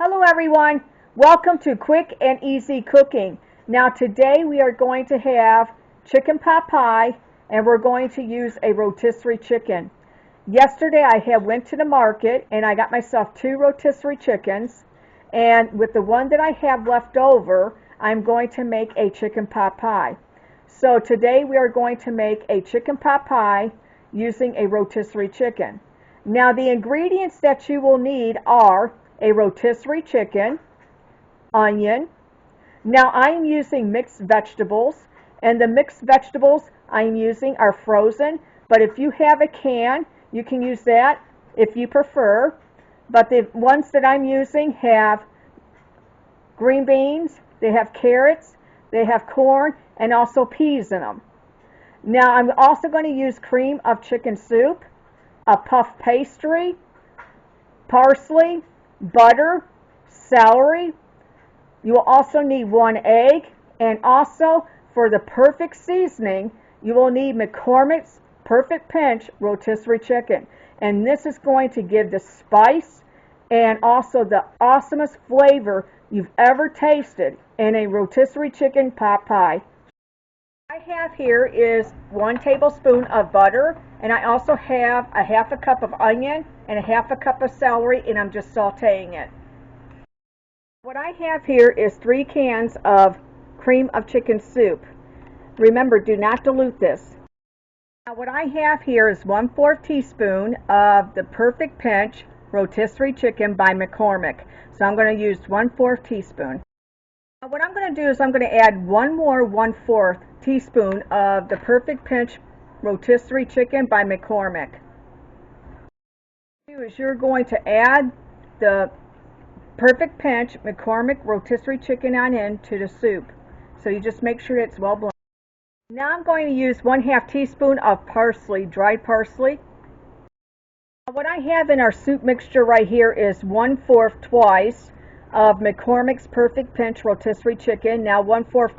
Hello everyone, welcome to Quick and Easy Cooking. Now today we are going to have chicken pot pie and we're going to use a rotisserie chicken. Yesterday I went to the market and I got myself 2 rotisserie chickens, and with the one that I have left over I'm going to make a chicken pot pie. So today we are going to make a chicken pot pie using a rotisserie chicken. Now the ingredients that you will need are a rotisserie chicken, onion. Now I'm using mixed vegetables, and the mixed vegetables I'm using are frozen, but if you have a can, you can use that if you prefer. But the ones that I'm using have green beans, they have carrots, they have corn, and also peas in them. Now I'm also going to use cream of chicken soup, a puff pastry, parsley, butter, celery. You will also need 1 egg, and also for the perfect seasoning you will need McCormick's Perfect Pinch rotisserie chicken, and this is going to give the spice and also the awesomest flavor you've ever tasted in a rotisserie chicken pot pie. What I have here is 1 tablespoon of butter, and I also have a 1/2 cup of onion and a 1/2 cup of celery, and I'm just sauteing it. What I have here is 3 cans of cream of chicken soup. Remember, do not dilute this. Now what I have here is 1/4 teaspoon of the Perfect Pinch rotisserie chicken by McCormick. So I'm going to use 1/4 teaspoon. Now what I'm going to do is I'm going to add 1 more 1/4 teaspoon of the Perfect Pinch rotisserie chicken by McCormick. What you do is you're going to add the Perfect Pinch McCormick rotisserie chicken on into the soup. So you just make sure it's well blended. Now I'm going to use 1/2 teaspoon of parsley, dried parsley. What I have in our soup mixture right here is 1/4 twice of McCormick's Perfect Pinch rotisserie chicken. Now 1/4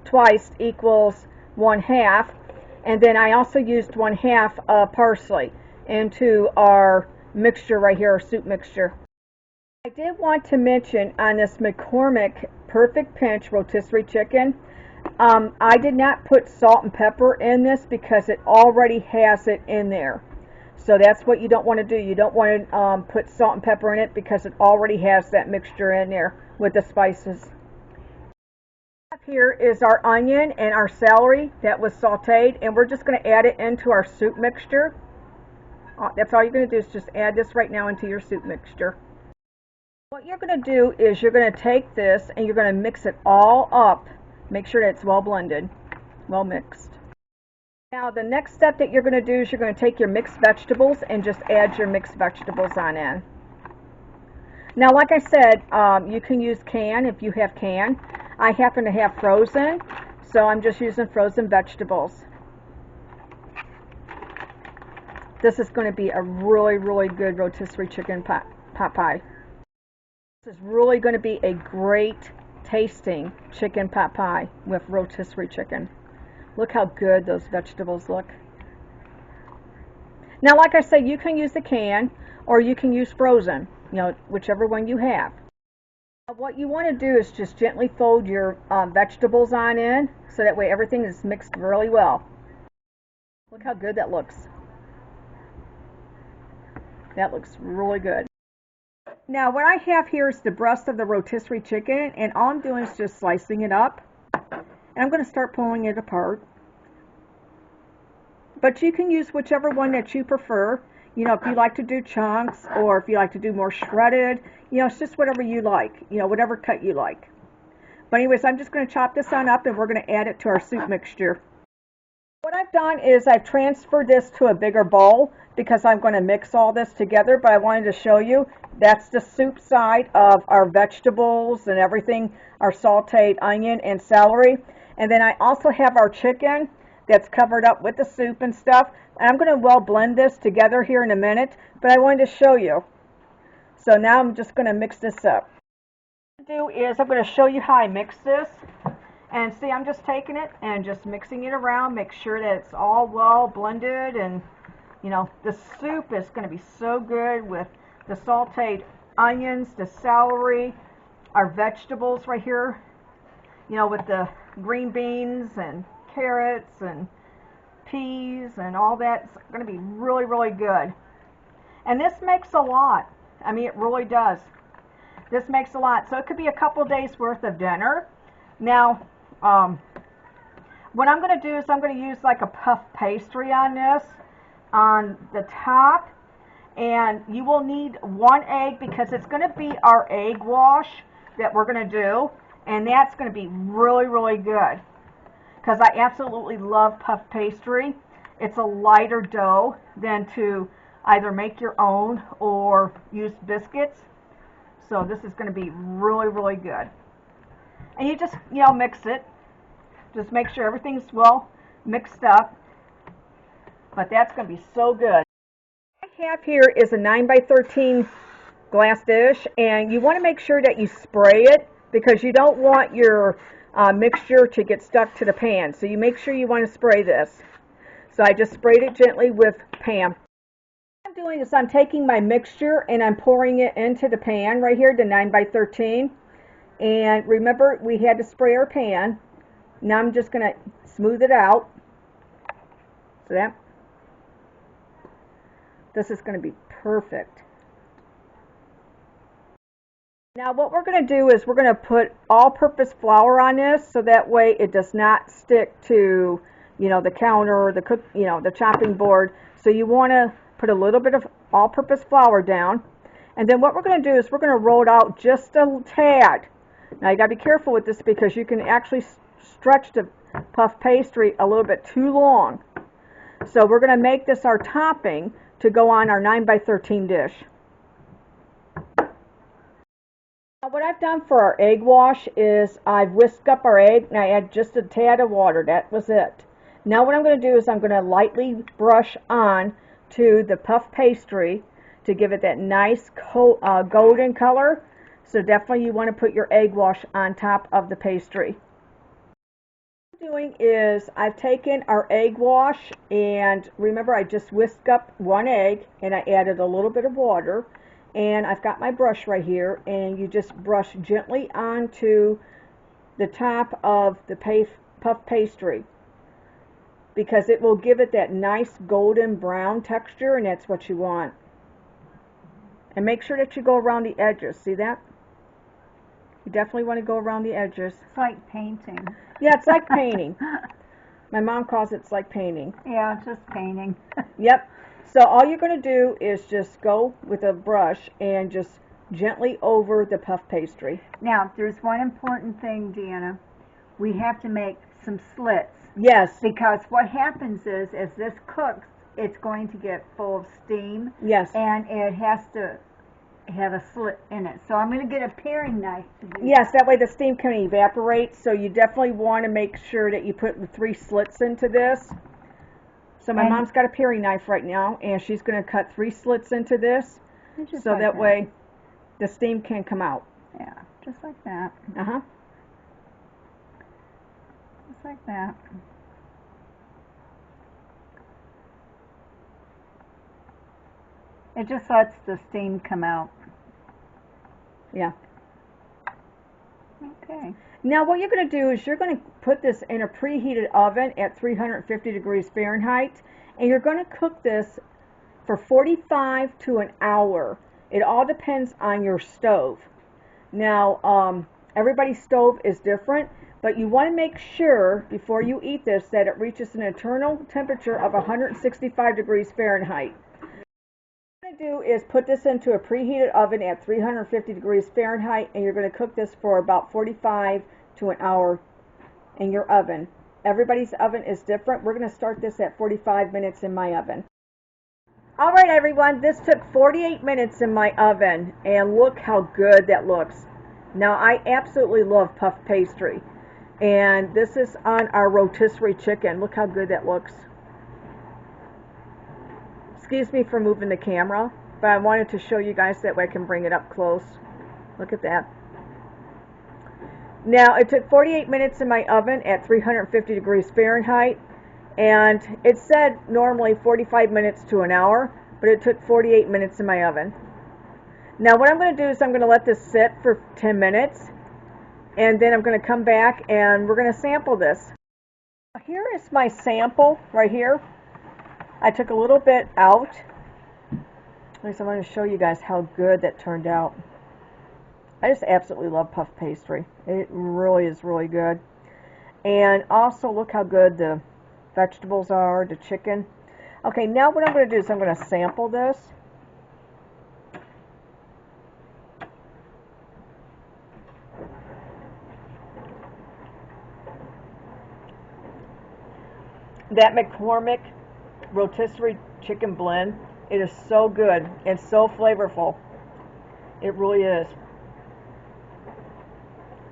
twice equals 1/2, and then I also used 1/2 parsley into our mixture right here, our soup mixture. I did want to mention on this McCormick Perfect Pinch rotisserie chicken, I did not put salt and pepper in this because it already has it in there. So that's what you don't want to do. You don't want to put salt and pepper in it because it already has that mixture in there with the spices. Here is our onion and our celery that was sauteed, and we're just going to add it into our soup mixture. That's all you're going to do is just add this right now into your soup mixture. What you're going to do is you're going to take this and you're going to mix it all up. Make sure that it's well blended, well mixed. Now the next step that you're going to do is you're going to take your mixed vegetables and just add your mixed vegetables on in. Now like I said, you can use can if you have can. I happen to have frozen, so I'm just using frozen vegetables. This is going to be a really good rotisserie chicken pot pie. This is really going to be a great tasting chicken pot pie with rotisserie chicken. Look how good those vegetables look. Now like I said, you can use a can or you can use frozen, whichever one you have. What you want to do is just gently fold your vegetables on in so that way everything is mixed really well. Look how good that looks. That looks really good. Now what I have here is the breast of the rotisserie chicken, and all I'm doing is just slicing it up. And I'm going to start pulling it apart. But you can use whichever one that you prefer. If you like to do chunks or if you like to do more shredded, it's just whatever you like, whatever cut you like. But anyways, I'm just going to chop this on up and we're going to add it to our soup mixture. What I've done is I've transferred this to a bigger bowl because I'm going to mix all this together, but I wanted to show you that's the soup side of our vegetables and everything, our sauteed onion and celery. And then I also have our chicken that's covered up with the soup and stuff. And I'm going to well blend this together here in a minute, but I wanted to show you. So now I'm just going to mix this up. What I'm going to do is I'm going to show you how I mix this. And see, I'm just taking it and just mixing it around, make sure that it's all well blended, and the soup is going to be so good with the sauteed onions, the celery, our vegetables right here, you know, with the green beans and carrots and peas and all that. It's going to be really, really good. And this makes a lot. I mean, it really does. This makes a lot. So it could be a couple days worth of dinner. Now, what I'm going to do is I'm going to use like a puff pastry on this, on the top. And you will need 1 egg because it's going to be our egg wash that we're going to do. And that's going to be really, really good. Because I absolutely love puff pastry. It's a lighter dough than to either make your own or use biscuits. So this is going to be really, really good. And you just, you know, mix it. Just make sure everything's well mixed up. But that's going to be so good. What I have here is a 9 by 13 glass dish. And you want to make sure that you spray it because you don't want your mixture to get stuck to the pan. So you make sure you want to spray this. So I just sprayed it gently with Pam. What I'm doing is I'm taking my mixture and I'm pouring it into the pan right here, the 9 by 13. And remember, we had to spray our pan. Now I'm just going to smooth it out. So that this is going to be perfect. Now what we're going to do is we're going to put all-purpose flour on this so that way it does not stick to, you know, the counter or the the chopping board. So you want to put a little bit of all-purpose flour down. And then what we're going to do is we're going to roll it out just a tad. Now you got to be careful with this because you can actually stretch the puff pastry a little bit too long. So we're going to make this our topping to go on our 9 by 13 dish. Now what I've done for our egg wash is I've whisked up our egg and I add just a tad of water. That was it. Now what I'm going to do is I'm going to lightly brush on to the puff pastry to give it that nice golden color. So definitely you want to put your egg wash on top of the pastry. What I'm doing is I've taken our egg wash and remember I just whisked up 1 egg and I added a little bit of water. And I've got my brush right here, and you just brush gently onto the top of the puff pastry because it will give it that nice golden brown texture, and that's what you want. And make sure that you go around the edges. See that? You definitely want to go around the edges. It's like painting. Yeah, it's like painting. My mom calls it like painting. Yeah, just painting. Yep. So all you're going to do is just go with a brush and just gently over the puff pastry. Now, there's one important thing, Deanna. We have to make some slits. Yes. Because what happens is, as this cooks, it's going to get full of steam. Yes. And it has to have a slit in it. So I'm going to get a paring knife to do Yes, that way the steam can evaporate. So you definitely want to make sure that you put the 3 slits into this. So my mom's got a paring knife right now, and she's going to cut 3 slits into this, so like that way the steam can come out. Yeah, just like that. Uh-huh. Just like that. It just lets the steam come out. Yeah. Okay. Now what you're going to do is you're going to put this in a preheated oven at 350 degrees Fahrenheit, and you're going to cook this for 45 to an hour. It all depends on your stove. Now everybody's stove is different, but you want to make sure before you eat this that it reaches an internal temperature of 165 degrees Fahrenheit. What you're going to do is put this into a preheated oven at 350 degrees Fahrenheit, and you're going to cook this for about 45 to an hour in your oven. Everybody's oven is different. We're going to start this at 45 minutes in my oven. All right, everyone, this took 48 minutes in my oven, and look how good that looks. Now, I absolutely love puff pastry, and this is on our rotisserie chicken. Look how good that looks. Excuse me for moving the camera, but I wanted to show you guys that way I can bring it up close. Look at that. Now, it took 48 minutes in my oven at 350 degrees Fahrenheit, and it said normally 45 minutes to an hour, but it took 48 minutes in my oven. Now what I'm going to do is I'm going to let this sit for 10 minutes, and then I'm going to come back and we're going to sample this. Here is my sample right here. I took a little bit out. At least I want to show you guys how good that turned out. I just absolutely love puff pastry. It really is really good. And also look how good the vegetables are, the chicken. Okay, now what I'm going to do is I'm going to sample this. That McCormick rotisserie chicken blend, it is so good and so flavorful. It really is.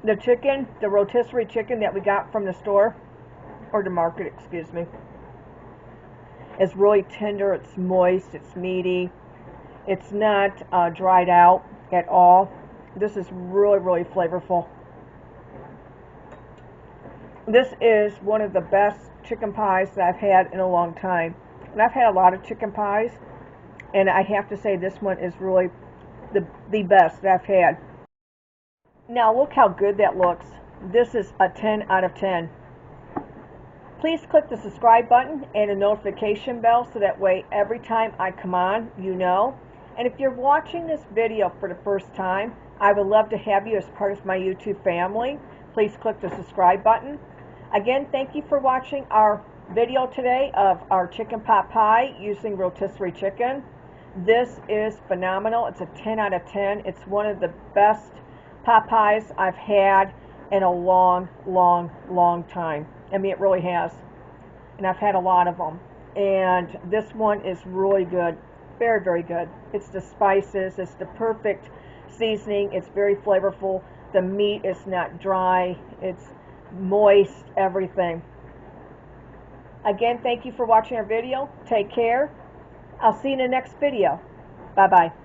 The chicken, the rotisserie chicken that we got from the store, or the market, excuse me, is really tender, it's moist, it's meaty. It's not dried out at all. This is really, really flavorful. This is one of the best chicken pies that I've had in a long time. And I've had a lot of chicken pies, and I have to say this one is really the best that I've had. Now look how good that looks. This is a 10 out of 10. Please click the subscribe button and the notification bell so that way every time I come on, you know. And if you're watching this video for the first time, I would love to have you as part of my YouTube family. Please click the subscribe button. Again, thank you for watching our video today of our chicken pot pie using rotisserie chicken. This is phenomenal. It's a 10 out of 10. It's one of the best pot pies I've had in a long, long, long time. I mean, it really has. And I've had a lot of them. And this one is really good. Very, very good. It's the spices. It's the perfect seasoning. It's very flavorful. The meat is not dry. It's moist, everything. Again, thank you for watching our video. Take care. I'll see you in the next video. Bye-bye.